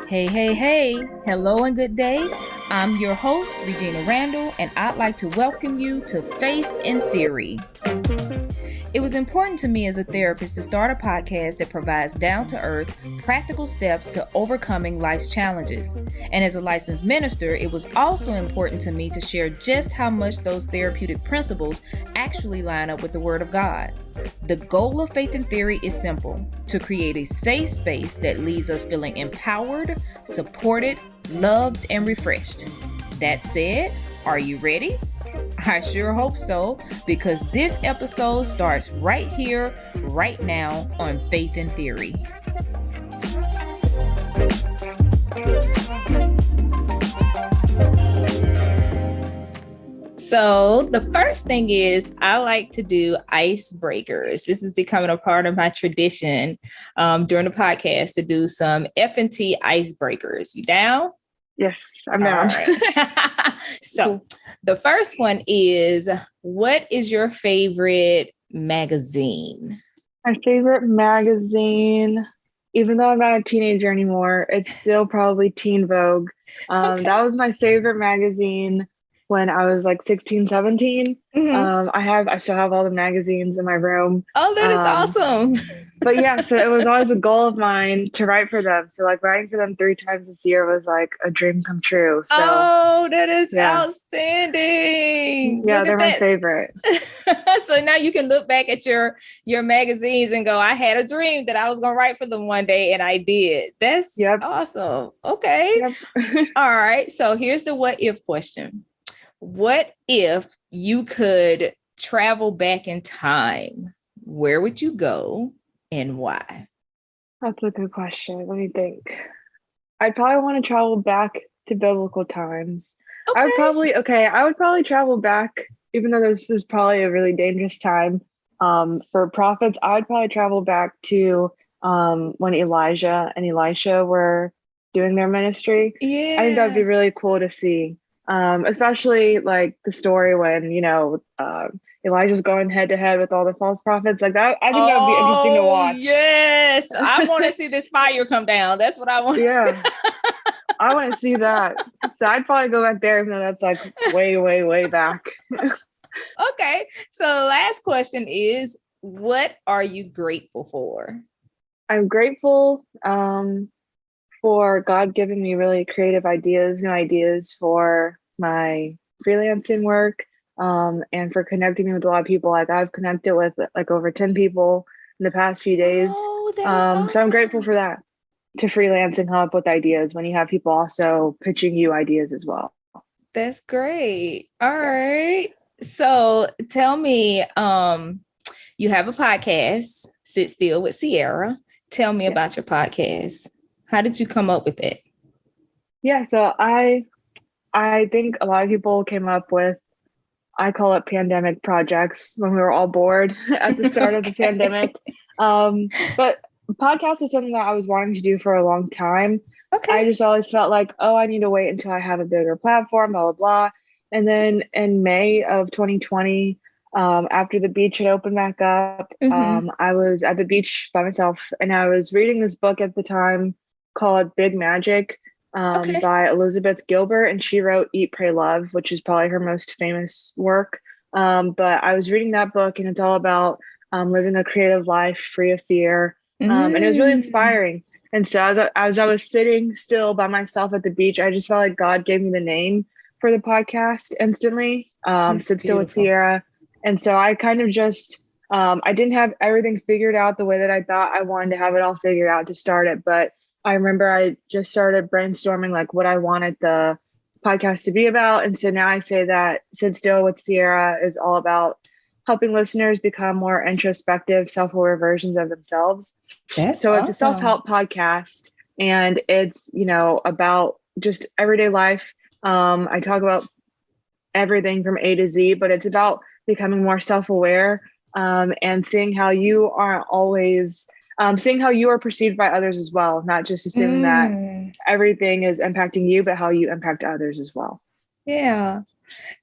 Hey, hey, hey, hello and good day. I'm your host, Regina Randall, and I'd like to welcome you to Faith in Theory. It was important to me as a therapist to start a podcast that provides down-to-earth, practical steps to overcoming life's challenges. And as a licensed minister, it was also important to me to share just how much those therapeutic principles actually line up with the Word of God. The goal of Faith in Theory is simple: to create a safe space that leaves us feeling empowered, supported, loved, and refreshed. That said, are you ready? I sure hope so, because this episode starts right here, right now on Faith in Theory. So the first thing is I like to do icebreakers. This is becoming a part of my tradition during the podcast to do some F&T icebreakers. You down? Yes, I'm down. Right. So the first one is, what is your favorite magazine? My favorite magazine, even though I'm not a teenager anymore, it's still probably Teen Vogue. Okay. That was my favorite magazine when I was like 16, 17. I still have all the magazines in my room. Oh, that is awesome. But yeah, so it was always a goal of mine to write for them. So like writing for them 3 times this year was like a dream come true. So that is outstanding. Yeah, they're my favorite. So now you can look back at your magazines and go, I had a dream that I was going to write for them one day, and I did. That's awesome. Okay. Yep. All right. So here's the what if question. What if you could travel back in time? Where would you go and why? That's a good question. Let me think. I'd probably want to travel back to biblical times. Okay. I would probably travel back, even though this is probably a really dangerous time for prophets. I would probably travel back to when Elijah and Elisha were doing their ministry. Yeah. I think that'd be really cool to see. Especially like the story when, Elijah's going head to head with all the false prophets like that. I think that would be interesting to watch. Yes. I want to see this fire come down. That's what I want. Yeah. I want to see that. So I'd probably go back there, even though that's like way, way, way back. Okay. So last question is, what are you grateful for? I'm grateful for God giving me really creative ideas, new ideas for my freelancing work, and for connecting me with a lot of people. Like I've connected with like over 10 people in the past few days. Oh, that is awesome. So I'm grateful for that, to freelance and come up with ideas when you have people also pitching you ideas as well. That's great. All right. So tell me, you have a podcast, Sit Still with Sierra. Tell me about your podcast. How did you come up with it? Yeah, so I think a lot of people came up with, I call it pandemic projects, when we were all bored at the start of the pandemic. But podcast is something that I was wanting to do for a long time. Okay. I just always felt like, I need to wait until I have a bigger platform, blah, blah, blah. And then in May of 2020, after the beach had opened back up, I was at the beach by myself, and I was reading this book at the time called Big Magic by Elizabeth Gilbert, and she wrote Eat, Pray, Love, which is probably her most famous work. But I was reading that book, and it's all about living a creative life free of fear. And it was really inspiring. And so as I was sitting still by myself at the beach, I just felt like God gave me the name for the podcast instantly, Sit Still with Sierra. And so I kind of just, I didn't have everything figured out the way that I thought I wanted to have it all figured out to start it. But I remember I just started brainstorming like what I wanted the podcast to be about. And so now I say that Sit Still with Sierra is all about helping listeners become more introspective, self-aware versions of themselves. It's a self-help podcast, and it's, about just everyday life. I talk about everything from A to Z, but it's about becoming more self-aware, and seeing how you are always seeing how you are perceived by others as well, not just assuming that everything is impacting you, but how you impact others as well. Yeah.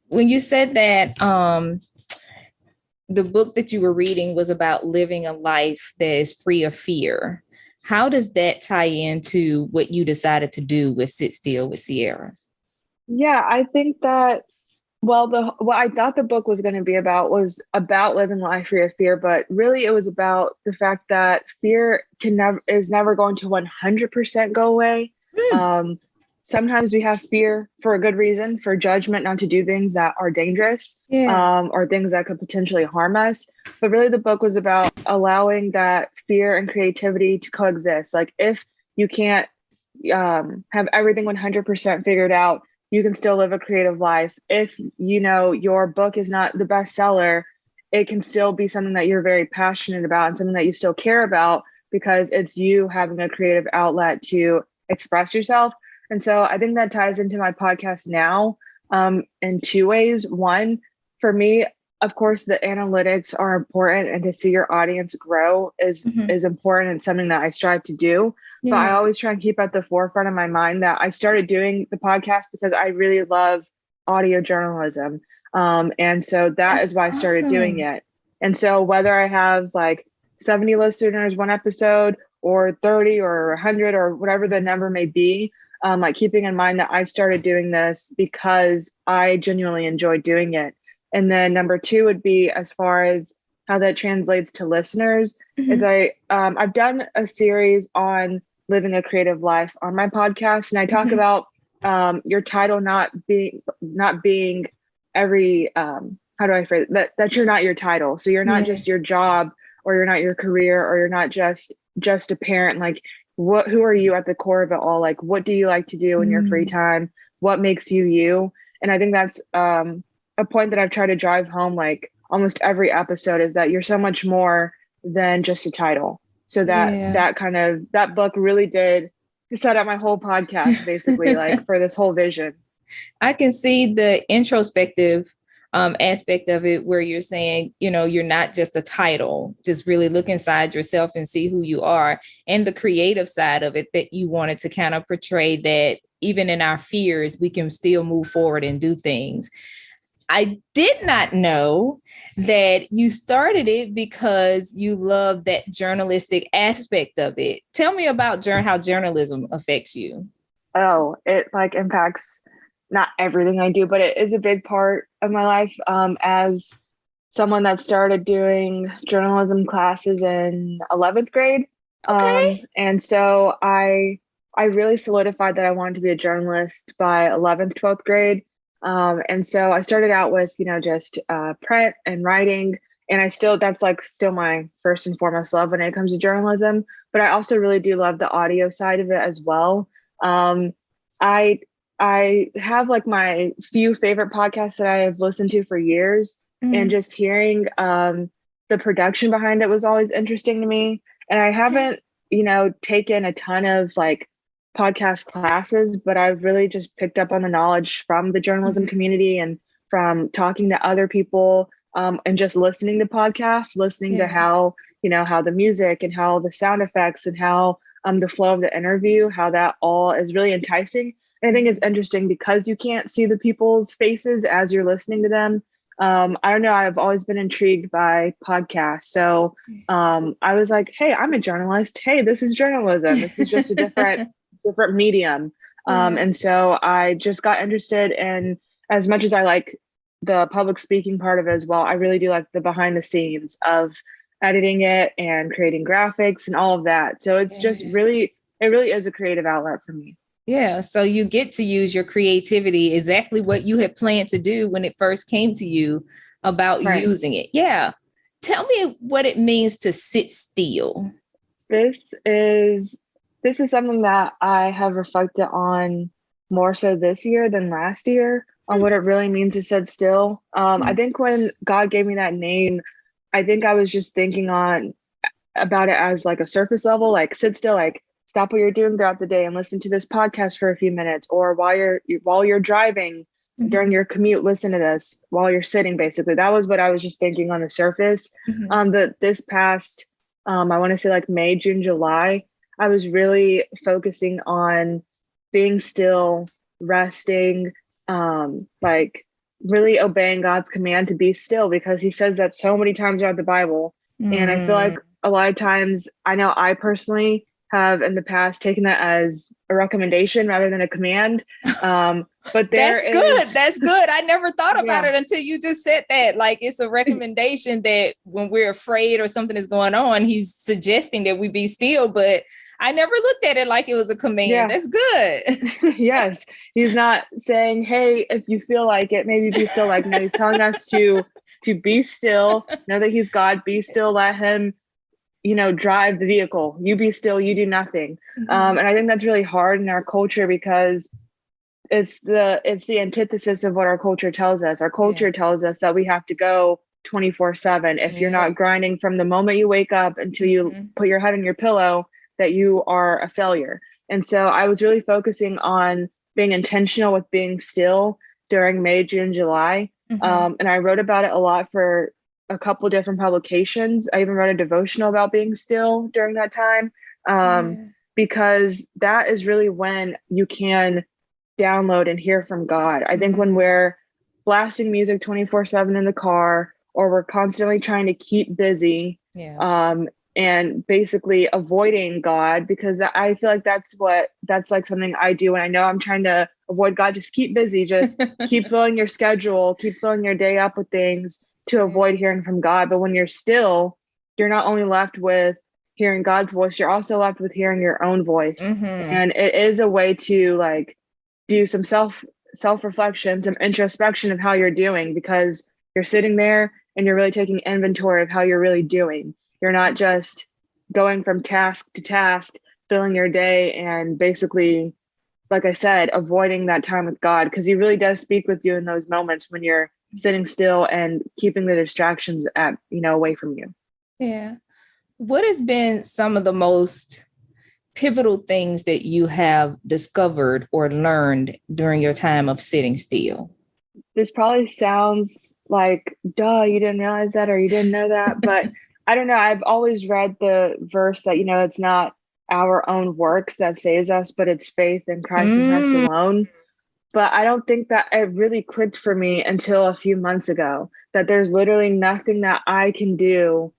When you said that the book that you were reading was about living a life that is free of fear, How does that tie into what you decided to do with Sit Still with Sierra? Yeah, I think that, well, the what I thought the book was going to be about was about living life free of fear, but really it was about the fact that fear is never going to 100% go away. Mm. Um, Sometimes we have fear for a good reason, for judgment, not to do things that are dangerous, Yeah. or things that could potentially harm us. But really, the book was about allowing that fear and creativity to coexist. Like if you can't have everything 100% figured out, you can still live a creative life. If your book is not the bestseller, it can still be something that you're very passionate about and something that you still care about because it's you having a creative outlet to express yourself. And so I think that ties into my podcast now, in two ways. One, for me, of course, the analytics are important, and to see your audience grow is important and something that I strive to do. But I Yeah. always try and keep at the forefront of my mind that I started doing the podcast because I really love audio journalism. And so that That's is why I started doing awesome. it. And so whether I have like 70 listeners one episode or 30 or 100 or whatever the number may be, like keeping in mind that I started doing this because I genuinely enjoy doing it. And then number two would be as far as how that translates to listeners is Mhm. I've done a series on living a creative life on my podcast, and I talk Mhm. about your title not being every how do I phrase it? That you're not your title. So you're not Yeah. just your job, or you're not your career, or you're not just a parent. Like who are you at the core of it all? Like what do you like to do in your free Mm. time? What makes you you? And I think that's a point that I've tried to drive home like almost every episode, is that you're so much more than just a title. So Yeah. that book really did set up my whole podcast basically, like for this whole vision. I can see the introspective aspect of it where you're saying, you're not just a title, just really look inside yourself and see who you are. And the creative side of it that you wanted to kind of portray that even in our fears, we can still move forward and do things. I did not know that you started it because you love that journalistic aspect of it. Tell me about how journalism affects you. Oh, it like impacts not everything I do, but it is a big part of my life. As someone that started doing journalism classes in 11th grade. Okay. And so I really solidified that I wanted to be a journalist by 11th, 12th grade. And so I started out with, just print and writing. And that's like still my first and foremost love when it comes to journalism. But I also really do love the audio side of it as well. Um, I I have like my few favorite podcasts that I have listened to for years, and Mm, just hearing the production behind it was always interesting to me. And I okay. haven't, taken a ton of like podcast classes, but I've really just picked up on the knowledge from the journalism Mhm. community and from talking to other people, and just listening to podcasts, listening to Yeah. how the music and how the sound effects and how the flow of the interview, how that all is really enticing. And I think it's Mhm. interesting because you can't see the people's faces as you're listening to them. I don't know. I've always been intrigued by podcasts. So I was like, hey, I'm a journalist. Hey, this is journalism. This is just a different medium. Yeah. And so I just got interested in, as much as I like the public speaking part of it as well, I really do like the behind the scenes of editing it and creating graphics and all of that. So it's just Yeah. it really is a creative outlet for me. Yeah. So you get to use your creativity exactly what you had planned to do when it first came to you about Right. using it. Yeah. Tell me what it means to sit still. This is this is something that I have reflected on more so this year than last year, on what it really means to sit still. I Mhm. think when God gave me that name, I think I was just thinking on about it as like a surface level, like sit still, like stop what you're doing throughout the day and listen to this podcast for a few minutes, or while you're driving during Mhm. your commute, listen to this while you're sitting. Basically, that was what I was just thinking on the surface. Mhm. But this past, I want to say like May, June, July, I was really focusing on being still, resting, like really obeying God's command to be still, because He says that so many times throughout the Bible. And I feel like Mm. a lot of times, I know I personally have in the past taken that as a recommendation rather than a command. But That's good. I never thought about Yeah. it until you just said that. Like, it's a recommendation that when we're afraid or something is going on, he's suggesting that we be still, but I never looked at it like it was a command. Yeah. That's good. Yes. He's not saying, hey, if you feel like it, maybe be still. Like, no, he's telling us to be still, know that he's God, be still, let him, drive the vehicle. You be still, you do nothing. And I think that's really hard in our culture because it's the antithesis of what our culture tells us. Our culture tells us that we have to go 24/7. If you're not grinding from the moment you wake up until you put your head on your pillow, that you are a failure. And so I was really focusing on being intentional with being still during May, June, July. And I wrote about it a lot for a couple different publications. I even wrote a devotional about being still during that time, because that is really when you can download and hear from God. I think when we're blasting music 24/7 in the car, or we're constantly trying to keep busy, and basically avoiding God, because I feel like that's like something I do when I know I'm trying to avoid God. Just keep busy, just keep filling your schedule, keep filling your day up with things to avoid hearing from God. But when you're still, you're not only left with hearing God's voice, you're also left with hearing your own voice. And it is a way to like do some self-reflection, some introspection of how you're doing, because you're sitting there and you're really taking inventory of how you're really doing. You're not just going from task to task, filling your day, and basically, like I said, avoiding that time with God, because he really does speak with you in those moments when you're sitting still and keeping the distractions away from you. Yeah. What has been some of the most pivotal things that you have discovered or learned during your time of sitting still? This probably sounds like, duh, you didn't realize that, or you didn't know that. But I don't know. I've always read the verse that, it's not our own works that saves us, but it's faith in Christ and Christ alone. But I don't think that it really clicked for me until a few months ago, that there's literally nothing that I can do,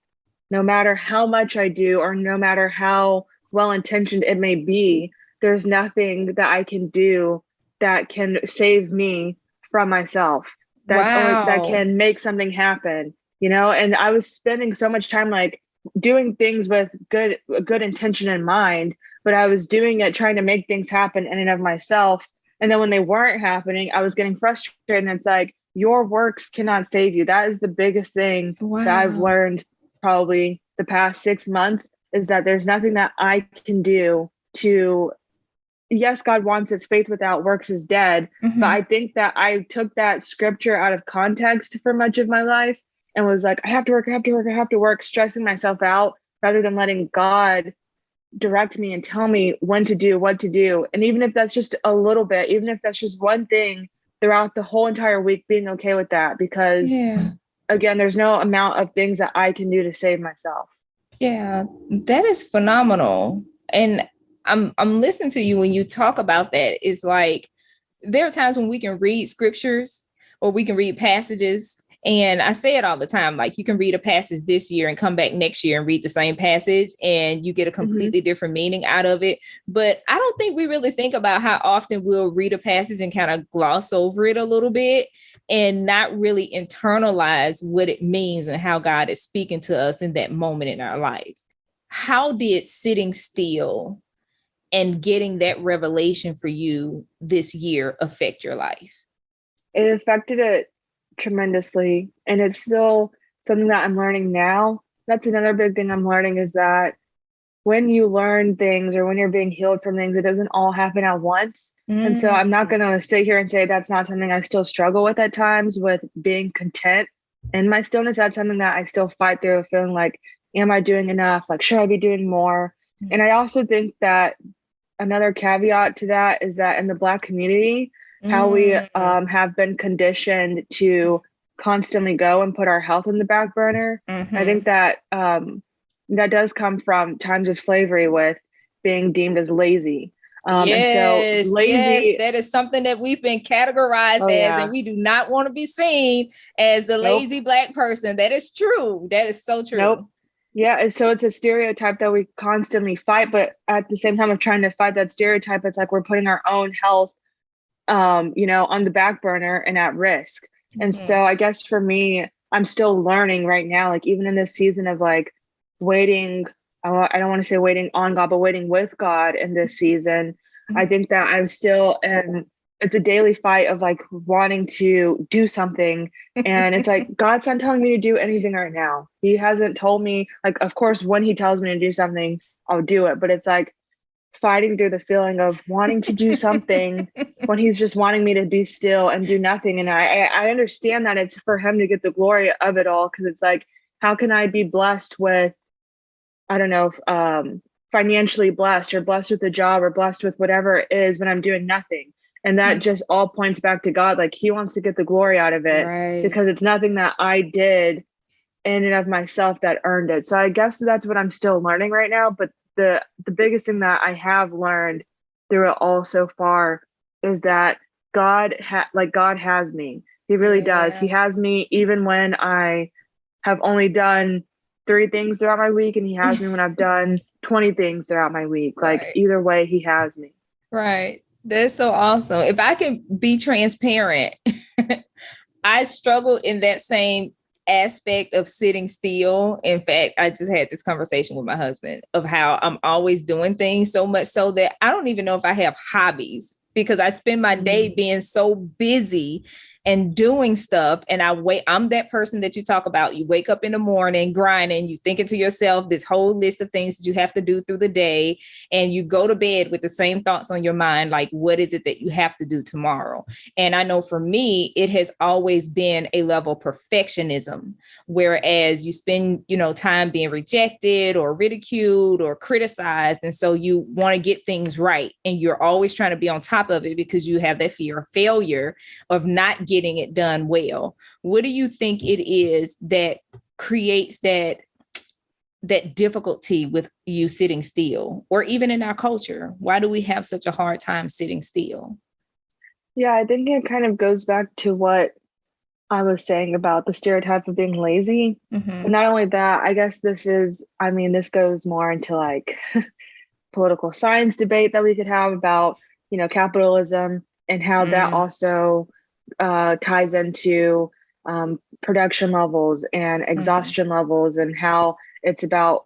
no matter how much I do, or no matter how well-intentioned it may be, there's nothing that I can do that can save me from myself. That can make something happen, and I was spending so much time like doing things with good intention in mind, but I was doing it trying to make things happen in and of myself. And then when they weren't happening, I was getting frustrated. And it's like, your works cannot save you. That is the biggest thing that I've learned probably the past 6 months, is that there's nothing that I can do to, yes, God wants us, faith without works is dead. But I think that I took that scripture out of context for much of my life and was like, I have to work, stressing myself out rather than letting God direct me and tell me when to do, what to do. And even if that's just a little bit, even if that's just one thing throughout the whole entire week, being okay with that, because again, there's no amount of things that I can do to save myself. Yeah, that is phenomenal. And I'm listening to you when you talk about that. It's like there are times when we can read scriptures or we can read passages. And I say it all the time, like you can read a passage this year and come back next year and read the same passage and you get a completely different meaning out of it. But I don't think we really think about how often we'll read a passage and kind of gloss over it a little bit and not really internalize what it means and how God is speaking to us in that moment in our life. How did sitting still and getting that revelation for you this year affect your life? It affected it tremendously. And it's still something that I'm learning now. That's another big thing I'm learning, is that when you learn things or when you're being healed from things, it doesn't all happen at once. And so I'm not going to sit here and say that's not something I still struggle with at times, with being content in my stillness. That's something that I still fight through, feeling like, am I doing enough? Like, should I be doing more? And I also think that another caveat to that is that in the Black community, how we have been conditioned to constantly go and put our health in the back burner. I think that that does come from times of slavery with being deemed as lazy. And so lazy, that is something that we've been categorized as, and we do not want to be seen as the lazy Black person. That is true. That is so true. Nope. Yeah, and so it's a stereotype that we constantly fight, but at the same time of trying to fight that stereotype, it's like we're putting our own health, on the back burner and at risk. And Mhm. so I guess for me, I'm still learning right now, like even in this season of like waiting, I don't want to say waiting on God, but waiting with God in this season. I Mhm. think that I'm still, and it's a daily fight of like wanting to do something. And it's like, God's not telling me to do anything right now. He hasn't told me, like, of course, when he tells me to do something, I'll do it. But it's like, fighting through the feeling of wanting to do something when he's just wanting me to be still and do nothing. And I understand that it's for him to get the glory of it all, because it's like, how can I be blessed with, I don't know, financially blessed or blessed with a job or blessed with whatever it is when I'm doing nothing? And that just all points back to God. Like he wants to get the glory out of it, Right. because it's nothing that I did in and of myself that earned it. So I guess that's what I'm still learning right now. But the biggest thing that I have learned through it all so far is that God has me. He really does. He Yeah. has me even when I have only done 3 things throughout my week, and he has me when I've done 20 things throughout my week. Like Right. either way, he has me. Right. That's so awesome. If I can be transparent, I struggle in that same aspect of sitting still. In fact, I just had this conversation with my husband of how I'm always doing things so much so that I don't even know if I have hobbies because I spend my day Mm. being so busy and doing stuff. And I'm that person that you talk about. You wake up in the morning grinding, you thinking to yourself this whole list of things that you have to do through the day. And you go to bed with the same thoughts on your mind, like, what is it that you have to do tomorrow? And I know for me, it has always been a level of perfectionism, whereas you spend, time being rejected or ridiculed or criticized. And so you want to get things right. And you're always trying to be on top of it because you have that fear of failure, of not getting it done well. What do you think it is that creates that difficulty with you sitting still, or even in our culture? Why do we have such a hard time sitting still? Yeah, I think it kind of goes back to what I was saying about the stereotype of being lazy. But Mm-hmm. not only that, I guess this goes more into like political science debate that we could have about, capitalism, and how that Mm, also ties into production levels and mm-hmm. exhaustion levels, and how it's about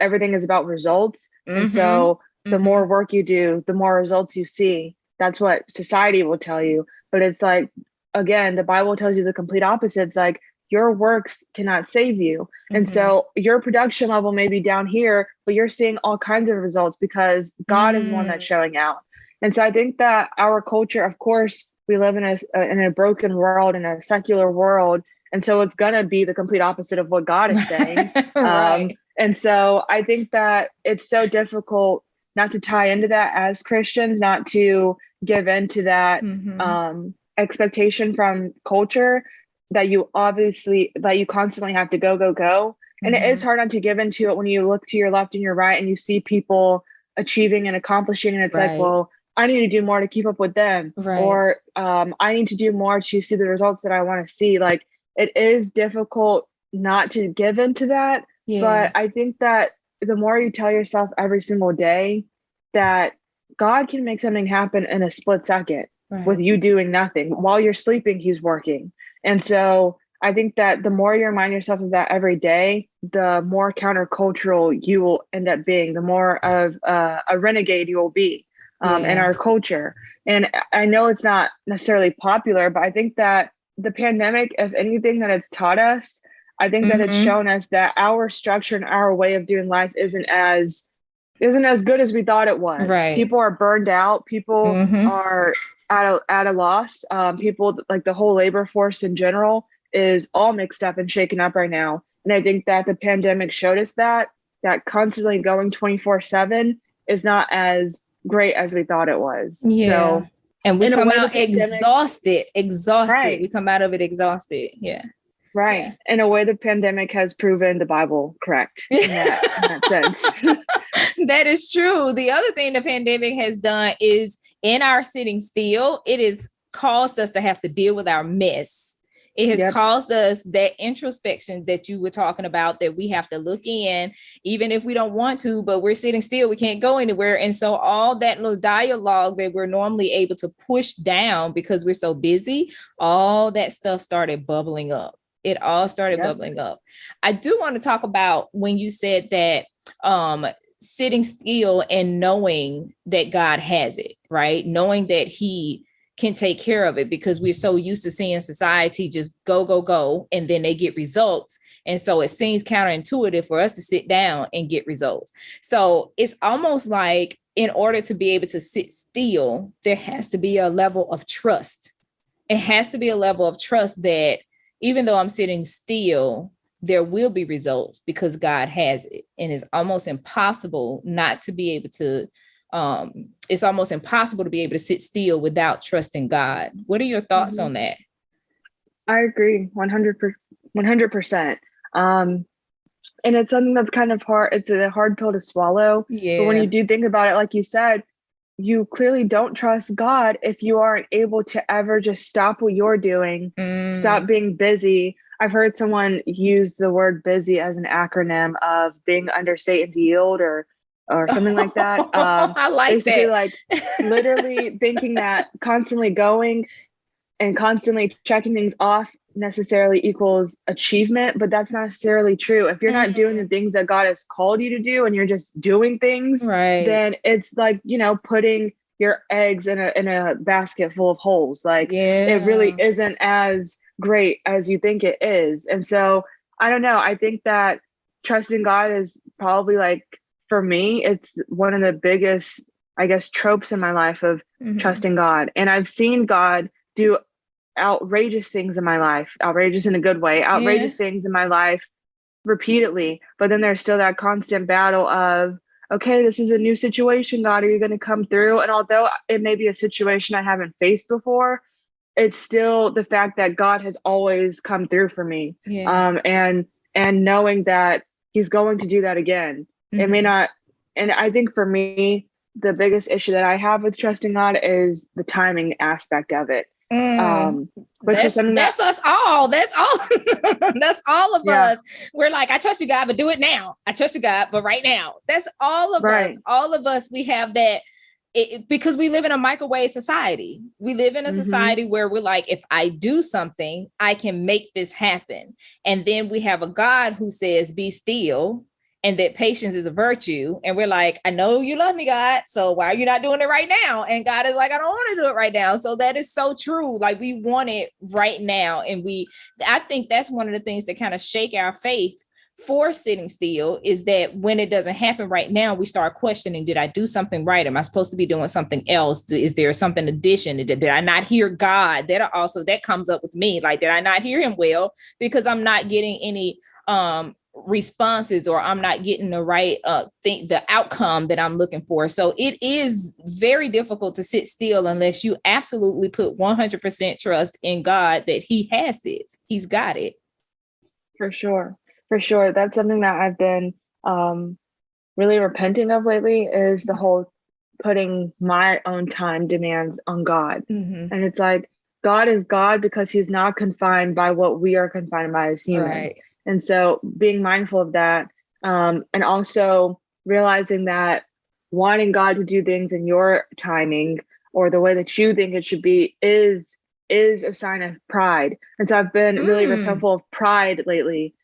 everything is about results. And Mm-hmm. so the Mm-hmm. more work you do, the more results you see. That's what society will tell you. But it's like, again, the Bible tells you the complete opposite. It's like your works cannot save you. And Mm-hmm. so your production level may be down here, but you're seeing all kinds of results because God is the one that's Mm, showing out. And so I think that our culture, of course, we live in a broken world, in a secular world, and so it's gonna be the complete opposite of what God is saying. right. And so I think that it's so difficult not to tie into that as Christians, not to give in to that Mm-hmm. expectation from culture, that you constantly have to go, go, go. And it is Mm-hmm. hard not to give into it when you look to your left and your right and you see people achieving and accomplishing. And it's like, Right. well, I need to do more to keep up with them. Right. Or I need to do more to see the results that I want to see. Like it is difficult not to give into that. But Yeah. I think that the more you tell yourself every single day that God can make something happen in a split second with Right. you doing nothing. While you're sleeping, he's working. And so I think that the more you remind yourself of that every day, the more countercultural you will end up being, the more of a renegade you will be in Yeah. our culture. And I know it's not necessarily popular, but I think that the pandemic, if anything that it's taught us, I think that it's Mm-hmm. shown us that our structure and our way of doing life isn't as good as we thought it was. Right. People are burned out. People Mm-hmm. are at a loss. People, like the whole labor force in general, is all mixed up and shaken up right now. And I think that the pandemic showed us that constantly going 24/7 is not as great as we thought it was. Yeah. So And we in a come way, the out pandemic, exhausted. right, We come out of it exhausted. Yeah. right. Yeah. In a way, the pandemic has proven the Bible correct in that sense. That is true. The other thing the pandemic has done is in our sitting still, it has caused us to have to deal with our mess. It has Yep. caused us that introspection that you were talking about, that we have to look in, even if we don't want to, but we're sitting still, we can't go anywhere. And so all that little dialogue that we're normally able to push down because we're so busy, all that stuff started bubbling up. It all started bubbling up. I do want to talk about when you said that sitting still and knowing that God has it, right? Knowing that he can take care of it, because we're so used to seeing society just go, go, go, and then they get results. And so it seems counterintuitive for us to sit down and get results. So it's almost like in order to be able to sit still, there has to be a level of trust. It has to be a level of trust that even though I'm sitting still, there will be results because God has it. And it's almost impossible not to be able to, it's almost impossible to be able to sit still without trusting God. What are your thoughts on that? I agree 100%. And it's something that's kind of hard. It's a hard pill to swallow. Yeah. But when you do think about it, like you said, you clearly don't trust God if you aren't able to ever just stop what you're doing, stop being busy. I've heard someone use the word busy as an acronym of being under Satan's yield or something like that. I like basically that. Like literally thinking that constantly going and constantly checking things off necessarily equals achievement, but that's not necessarily true. If you're not doing the things that God has called you to do and you're just doing things, right, then it's like, putting your eggs in a basket full of holes. Like it really isn't as great as you think it is. And so I don't know. I think that trusting God is probably, like, for me, it's one of the biggest, I guess, tropes in my life of trusting God. And I've seen God do outrageous things in my life, outrageous in a good way, outrageous things in my life repeatedly. But then there's still that constant battle of, okay, this is a new situation, God, are you going to come through? And although it may be a situation I haven't faced before, it's still the fact that God has always come through for me. And knowing that he's going to do that again. It may not. And I think for me, the biggest issue that I have with trusting God is the timing aspect of it. Which is something that's us all. That's all. That's all of us. We're like, I trust you, God, but do it now. I trust you, God, but right now. That's all of us. All of us. We have that. Because we live in a microwave society. We live in a society where we're like, if I do something, I can make this happen. And then we have a God who says, be still, and that patience is a virtue. And we're like, I know you love me, God, so why are you not doing it right now? And God is like, I don't want to do it right now. So that is so true. Like, we want it right now. And I think that's one of the things that kind of shake our faith for sitting still, is that when it doesn't happen right now, we start questioning, did I do something right? Am I supposed to be doing something else? Is there something addition? Did I not hear God? That comes up with me. Like, did I not hear him well? Because I'm not getting any responses, or I'm not getting the right the outcome that I'm looking for. So it is very difficult to sit still unless you absolutely put 100% trust in God that he has this. He's got it. For sure. That's something that I've been really repenting of lately, is the whole putting my own time demands on God. And it's like, God is God because he's not confined by what we are confined by as humans. Right. And so being mindful of that, and also realizing that wanting God to do things in your timing or the way that you think it should be is a sign of pride. And so I've been really repentful of pride lately,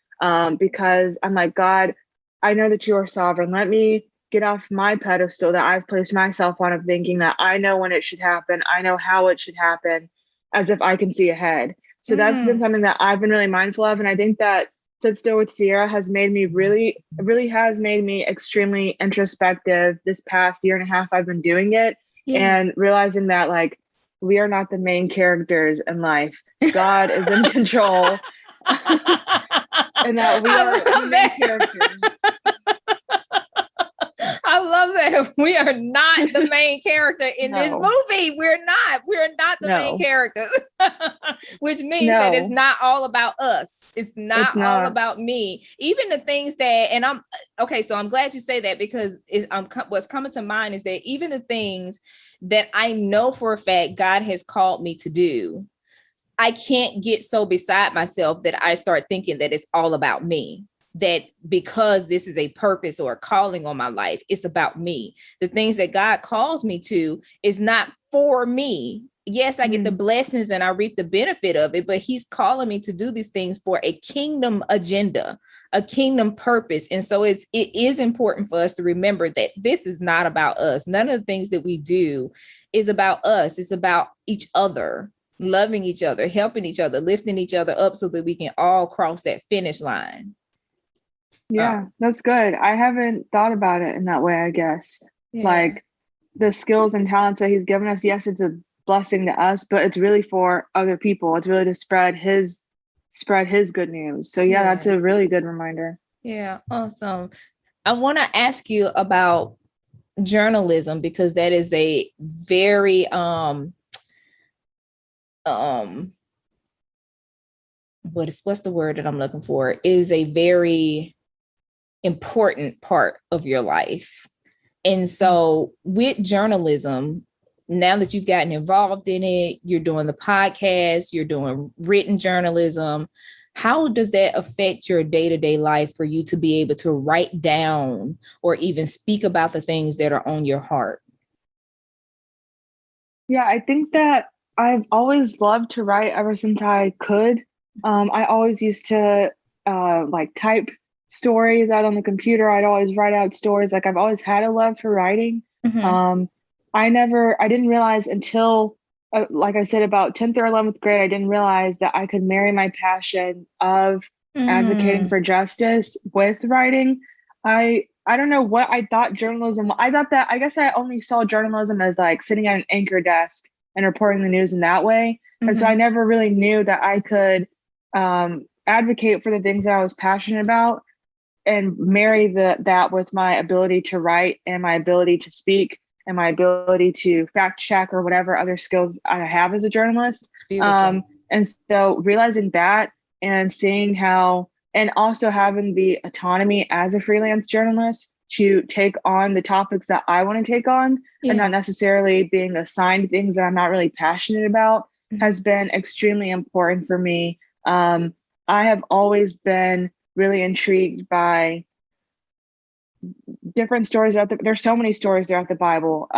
because I'm like, God, I know that you are sovereign. Let me get off my pedestal that I've placed myself on, of thinking that I know when it should happen. I know how it should happen, as if I can see ahead. So that's been something that I've been really mindful of. And I think that Sit Still with Sierra has made me really has made me extremely introspective this past year and a half I've been doing it, and realizing that, like, we are not the main characters in life. God is in control. And that we are the main characters. I love that. We are not the main character in this movie. We're not the main character, which means that it's not all about us. It's not all about me. Even the things that, and so I'm glad you say that, because what's coming to mind is that even the things that I know for a fact God has called me to do, I can't get so beside myself that I start thinking that it's all about me, that because this is a purpose or a calling on my life, it's about me. The things that God calls me to is not for me. Yes, I get the blessings and I reap the benefit of it, but he's calling me to do these things for a kingdom agenda, a kingdom purpose. And so it is important for us to remember that this is not about us. None of the things that we do is about us. It's about each other, loving each other, helping each other, lifting each other up so that we can all cross that finish line. Yeah, that's good. I haven't thought about it in that way, I guess. Yeah. Like the skills and talents that he's given us, yes, it's a blessing to us, but it's really for other people. It's really to spread his good news. So yeah, that's a really good reminder. Yeah, awesome. I want to ask you about journalism, because that is a very what's the word that I'm looking for? It is a very important part of your life. And so with journalism, now that you've gotten involved in it, you're doing the podcast, you're doing written journalism, how does that affect your day-to-day life for you to be able to write down or even speak about the things that are on your heart? Yeah, I think that I've always loved to write ever since I could. I always used to like type stories out on the computer. I'd always write out stories. Like I've always had a love for writing. I didn't realize until, like I said, about 10th or 11th grade, I didn't realize that I could marry my passion of advocating for justice with writing. I don't know what I thought journalism. I guess I only saw journalism as like sitting at an anchor desk and reporting the news in that way. And so I never really knew that I could advocate for the things that I was passionate about and marry that with my ability to write and my ability to speak and my ability to fact check or whatever other skills I have as a journalist. And so realizing that and seeing how, and also having the autonomy as a freelance journalist to take on the topics that I want to take on and not necessarily being assigned things that I'm not really passionate about has been extremely important for me. I have always been really intrigued by different stories out there. There's so many stories throughout the Bible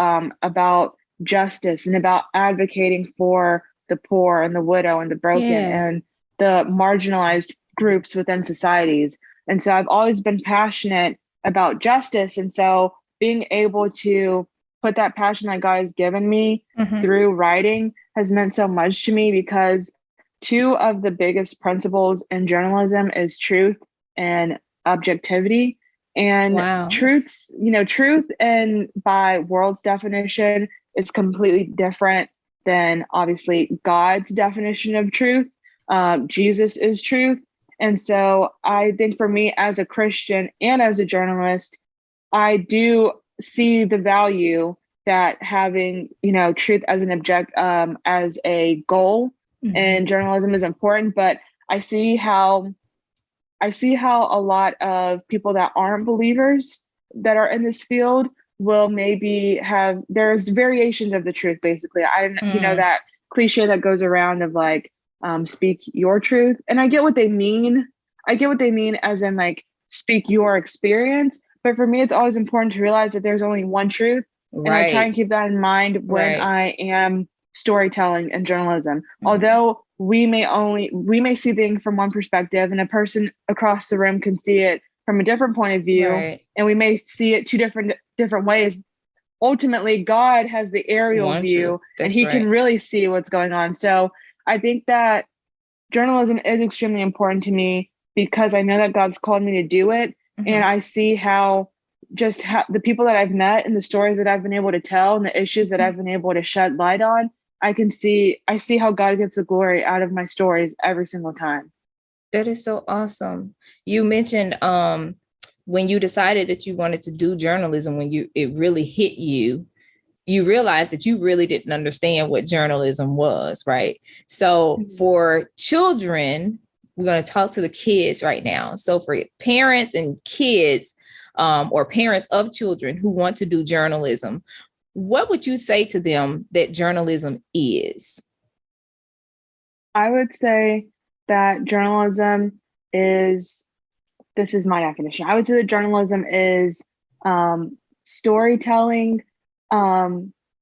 about justice and about advocating for the poor and the widow and the broken and the marginalized groups within societies. And so I've always been passionate about justice. And so being able to put that passion that God has given me through writing has meant so much to me, because two of the biggest principles in journalism is truth and objectivity. And truth and by world's definition is completely different than obviously God's definition of truth. Jesus is truth. And so I think for me as a Christian and as a journalist, I do see the value that having, truth as as a goal in journalism is important. But I see how a lot of people that aren't believers that are in this field will maybe there's variations of the truth, basically. That cliche that goes around of like, speak your truth. And I get what they mean. As in like, speak your experience. But for me, it's always important to realize that there's only one truth. Right. And I try and keep that in mind when I am storytelling and journalism. Although we may see things from one perspective and a person across the room can see it from a different point of view. And we may see it two different ways. Ultimately, God has the aerial view and he can really see what's going on. So I think that journalism is extremely important to me because I know that God's called me to do it. And I see how the people that I've met and the stories that I've been able to tell and the issues that I've been able to shed light on, I see how God gets the glory out of my stories every single time. That is so awesome. You mentioned when you decided that you wanted to do journalism, it really hit you, you realized that you really didn't understand what journalism was, right? So for children, we're going to talk to the kids right now. So for parents and kids or parents of children who want to do journalism, what would you say to them that journalism is? I would say that journalism is, this is my definition. I would say that journalism is um, storytelling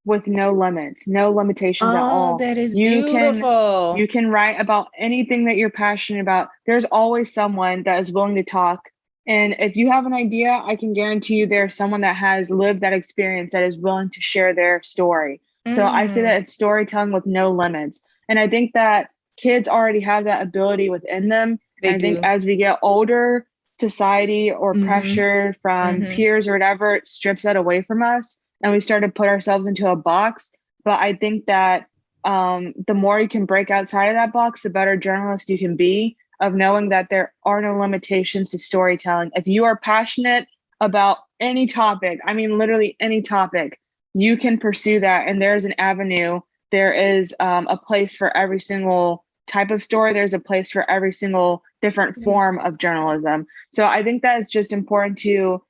with no limits, no limitations at Oh, all. that is You can beautiful. you can write about anything that you're passionate about. There's always someone that is willing to talk. And if you have an idea, I can guarantee you there's someone that has lived that experience that is willing to share their story. So I say Mm, that it's storytelling with no limits. And I think that kids already have that ability within them. they And I think do. as we get older, society or Mm-hmm. pressure from Mm-hmm. peers or whatever strips that away from us and we start to put ourselves into a box. But I think that the more you can break outside of that box, the better journalist you can be, of knowing that there are no limitations to storytelling. If you are passionate about any topic, I mean, literally any topic, you can pursue that. And there's an avenue. There is a place for every single type of story. There's a place for every single different Yeah. form of journalism. So I think that it's just important to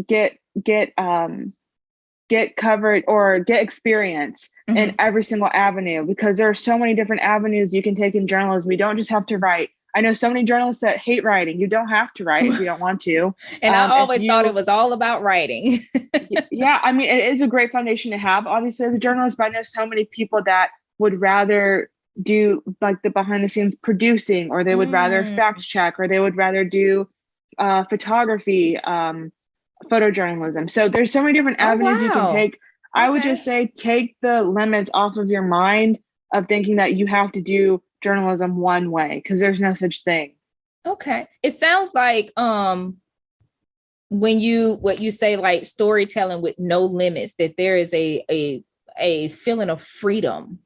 get get get covered or get experience in Mm-hmm. every single avenue, because there are so many different avenues you can take in journalism. You don't just have to write. I know so many journalists that hate writing. You don't have to write if you don't want to. And I If always thought it you, was all about writing. yeah, I mean, it is a great foundation to have, obviously, as a journalist, but I know so many people that would rather do like the behind the scenes producing, or they would rather Mm. fact check, or they would rather do photography, photojournalism. So there's so many different Oh, avenues you can wow. take. I would just Okay. say take the limits off of your mind of thinking that you have to do journalism one way, because there's no such thing. Okay. It sounds like when you what you say like storytelling with no limits, that there is a feeling of freedom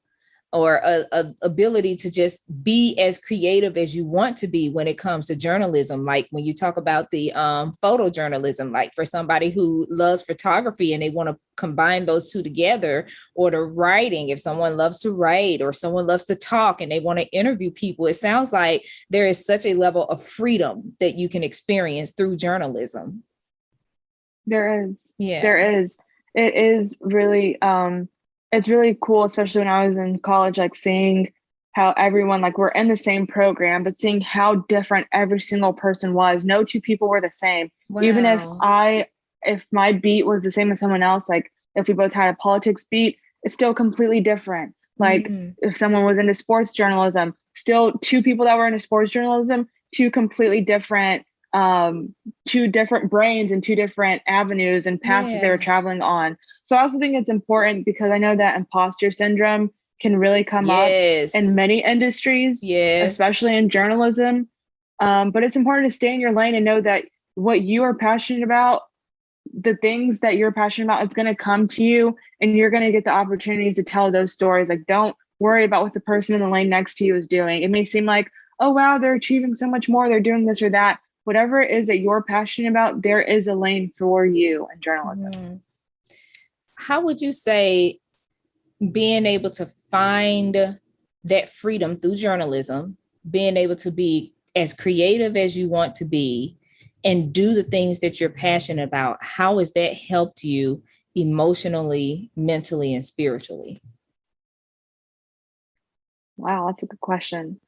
or a ability to just be as creative as you want to be when it comes to journalism. Like when you talk about the photojournalism, like for somebody who loves photography and they want to combine those two together, or the writing, if someone loves to write or someone loves to talk and they want to interview people, it sounds like there is such a level of freedom that you can experience through journalism. There is. Yeah. There is. It is really it's really cool, especially when I was in college, like seeing how everyone, like we're in the same program, but seeing how different every single person was. No two people were the same. Even Wow. if my beat was the same as someone else, like if we both had a politics beat, it's still completely different. Like Mm. if someone was into sports journalism, still two people that were into sports journalism, two completely different um two different brains and two different avenues and paths that they were Yeah. traveling on. So I also think it's important, because I know that imposter syndrome can really come up in Yes. many industries, Yes. especially in journalism. But it's important to stay in your lane and know that what you are passionate about, the things that you're passionate about, it's going to come to you, and you're going to get the opportunities to tell those stories. Like, don't worry about what the person in the lane next to you is doing. It may seem like, oh, wow, they're achieving so much more, they're doing this or that. Whatever it is that you're passionate about, there is a lane for you in journalism. Mm. How would you say being able to find that freedom through journalism, being able to be as creative as you want to be and do the things that you're passionate about, how has that helped you emotionally, mentally, and spiritually? Wow, that's a good question.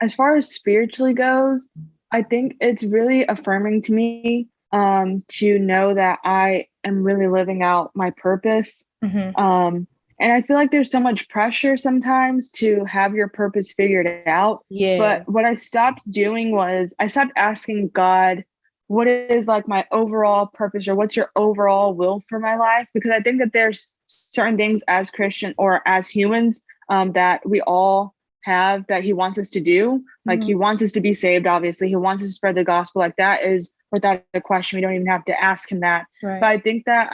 As far as spiritually goes, I think it's really affirming to me to know that I am really living out my purpose. Mm-hmm. Um, and I feel like there's so much pressure sometimes to have your purpose figured out. But what Yes. I stopped doing was I stopped asking God, what is like my overall purpose, or what's your overall will for my life? Because I think that there's certain things as Christian or as humans that we all have that he wants us to do. Like Mm-hmm. he wants us to be saved, obviously. He wants us to spread the gospel. Like that is without a question. We don't even have to ask him that. But Right. I think that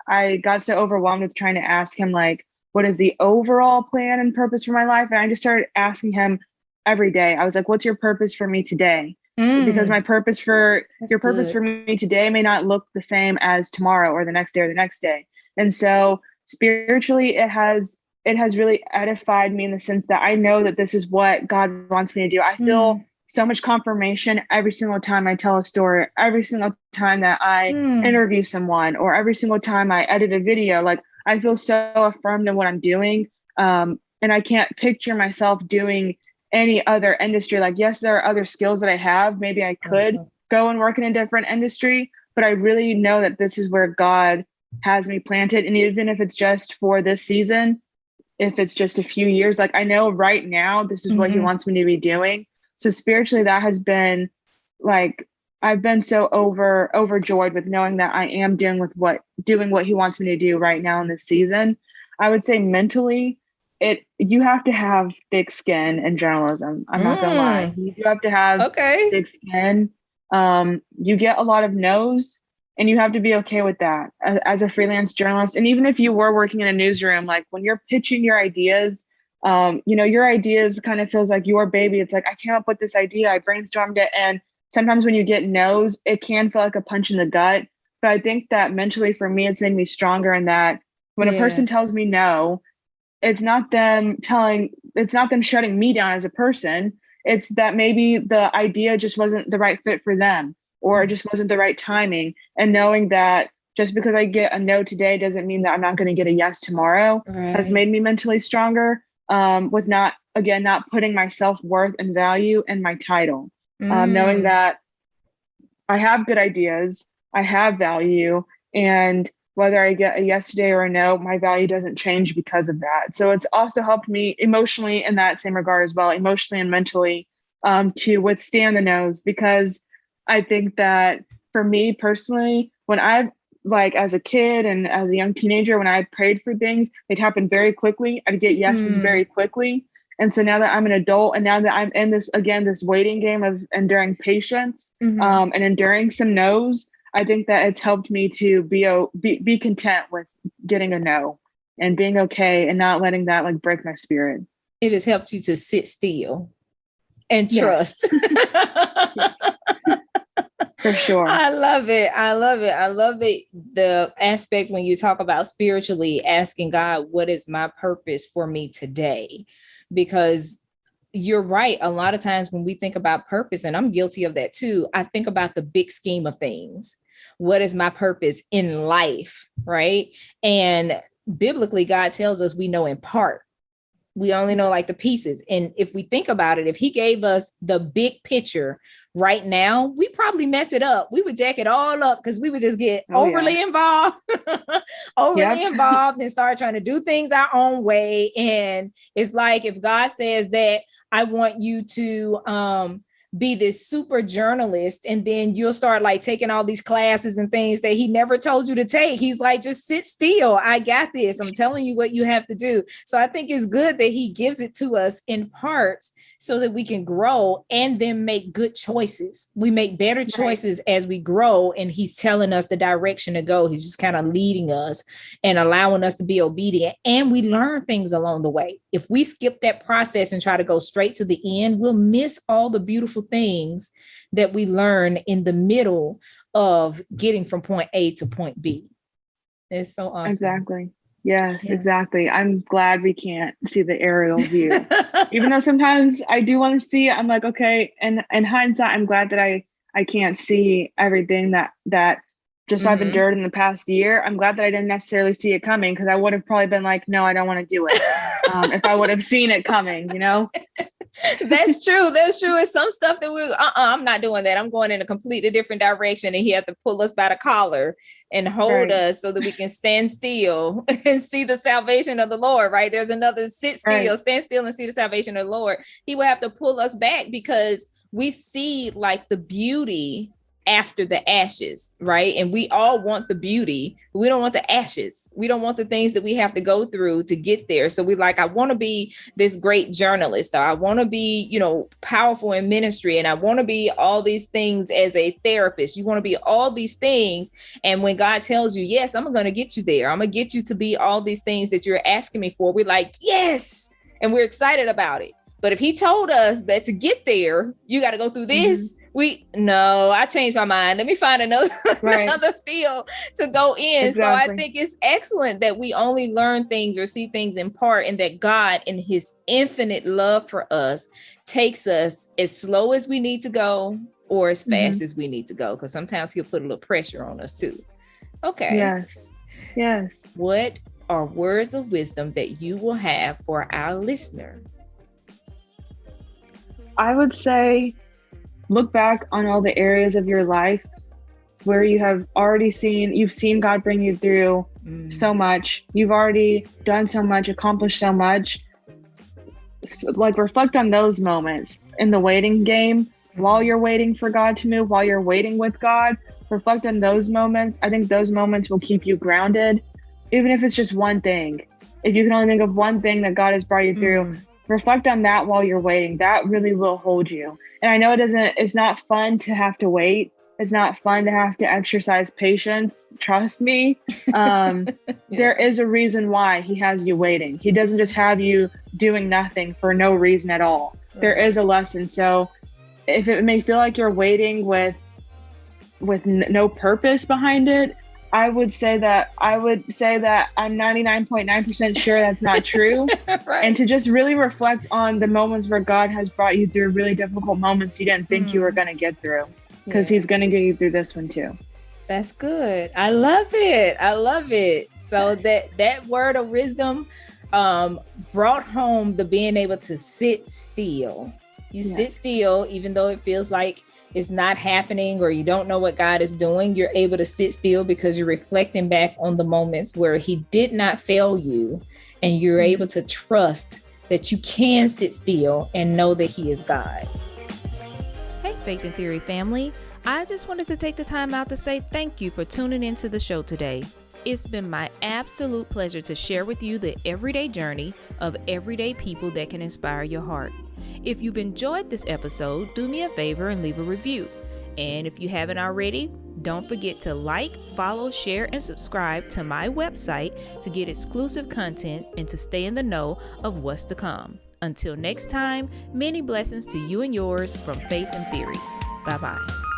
I got so overwhelmed with trying to ask him like, what is the overall plan and purpose for my life? And I just started asking him every day. I was like, what's your purpose for me today? Because Mm, my purpose for that's your purpose good. for me today may not look the same as tomorrow or the next day or the next day. And so spiritually it has really edified me in the sense that I know that this is what God wants me to do. I feel Mm, so much confirmation every single time I tell a story, every single time that I mm, interview someone, or every single time I edit a video. Like I feel so affirmed in what I'm doing. and I can't picture myself doing any other industry. Like, yes, there are other skills that I have. Maybe I could go and work in a different industry, but I really know that this is where God has me planted. And even if it's just for this season, if it's just a few years, like I know right now, this is what he wants me to be doing. So spiritually, that has been like, I've been so overjoyed with knowing that I am doing what he wants me to do right now in this season. I would say mentally, you have to have thick skin in journalism. I'm not gonna lie. You do have to have thick skin. You get a lot of no's, and you have to be okay with that as a freelance journalist. And even if you were working in a newsroom, like when you're pitching your ideas, your ideas kind of feels like your baby. It's like, I came up with this idea, I brainstormed it. And sometimes when you get no's, it can feel like a punch in the gut. But I think that mentally for me, it's made me stronger in that when a person tells me no, it's not them shutting me down as a person. It's that maybe the idea just wasn't the right fit for them, or it just wasn't the right timing. And knowing that just because I get a no today doesn't mean that I'm not going to get a yes tomorrow has made me mentally stronger, with not putting my self-worth and value in my title. Knowing that I have good ideas, I have value, and whether I get a yes today or a no, my value doesn't change because of that. So it's also helped me emotionally in that same regard as well, emotionally and mentally, to withstand the no's. Because I think that for me personally, when as a kid and as a young teenager, when I prayed for things, they'd happen very quickly. I'd get yeses very quickly. And so now that I'm an adult, and now that I'm in this waiting game of enduring patience, and enduring some no's, I think that it's helped me to be content with getting a no and being okay and not letting that like break my spirit. It has helped you to sit still and trust. Yes. For sure. I love it. I love the aspect when you talk about spiritually asking God, what is my purpose for me today? Because you're right. A lot of times when we think about purpose, and I'm guilty of that too, I think about the big scheme of things. What is my purpose in life? Right. And biblically, God tells us we know in part. We only know like the pieces. And if we think about it, if he gave us the big picture right now, we probably mess it up. We would jack it all up because we would just get overly involved, involved and start trying to do things our own way. And it's like, if God says that I want you to be this super journalist, and then you'll start like taking all these classes and things that he never told you to take. He's like, just sit still. I got this. I'm telling you what you have to do. So I think it's good that he gives it to us in parts so that we can grow and then make good choices. We make better choices as we grow, and he's telling us the direction to go. He's just kind of leading us and allowing us to be obedient, and we learn things along the way. If we skip that process and try to go straight to the end, we'll miss all the beautiful things that we learn in the middle of getting from point A to point B. It's so awesome. Exactly. Yes, exactly. I'm glad we can't see the aerial view. Even though sometimes I do want to see it, I'm like, okay. And in hindsight, I'm glad that I can't see everything that just I've endured in the past year. I'm glad that I didn't necessarily see it coming, because I would have probably been like, no, I don't want to do it. If I would have seen it coming, That's true. It's some stuff that I'm not doing that. I'm going in a completely different direction, and he had to pull us by the collar and hold us so that we can stand still and see the salvation of the Lord, right? There's another sit still, stand still and see the salvation of the Lord. He will have to pull us back because we see like the beauty after the ashes, right? And we all want the beauty. We don't want the ashes. We don't want the things that we have to go through to get there. So we like, I want to be this great journalist, or I want to be, powerful in ministry, and I want to be all these things as a therapist. You want to be all these things. And when God tells you, yes, I'm going to get you there, I'm going to get you to be all these things that you're asking me for, we're like, yes. And we're excited about it. But if he told us that to get there, you got to go through this, I changed my mind. Let me find another field to go in. Exactly. So I think it's excellent that we only learn things or see things in part, and that God, in his infinite love for us, takes us as slow as we need to go or as fast as we need to go. Because sometimes he'll put a little pressure on us too. Okay. Yes. What or words of wisdom that you will have for our listener? I would say look back on all the areas of your life where you've seen God bring you through so much. You've already done so much, accomplished so much. Like, reflect on those moments in the waiting game while you're waiting for God to move, while you're waiting with God. Reflect on those moments. I think those moments will keep you grounded, even if it's just one thing. If you can only think of one thing that God has brought you through, reflect on that while you're waiting. That really will hold you. And I know it's not fun to have to wait. It's not fun to have to exercise patience. Trust me. There is a reason why he has you waiting. He doesn't just have you doing nothing for no reason at all. Right. There is a lesson. So if it may feel like you're waiting with no purpose behind it, I would say that I'm 99.9% sure that's not true. Right. And to just really reflect on the moments where God has brought you through really difficult moments you didn't think you were going to get through, because he's going to get you through this one too. That's good. I love it. So that word of wisdom brought home the being able to sit still. You sit still, even though it feels like it's not happening or you don't know what God is doing. You're able to sit still because you're reflecting back on the moments where he did not fail you, and you're able to trust that you can sit still and know that he is God. Hey, Faith and Theory family. I just wanted to take the time out to say thank you for tuning into the show today. It's been my absolute pleasure to share with you the everyday journey of everyday people that can inspire your heart. If you've enjoyed this episode, do me a favor and leave a review. And if you haven't already, don't forget to like, follow, share, and subscribe to my website to get exclusive content and to stay in the know of what's to come. Until next time, many blessings to you and yours from Faith and Theory. Bye-bye.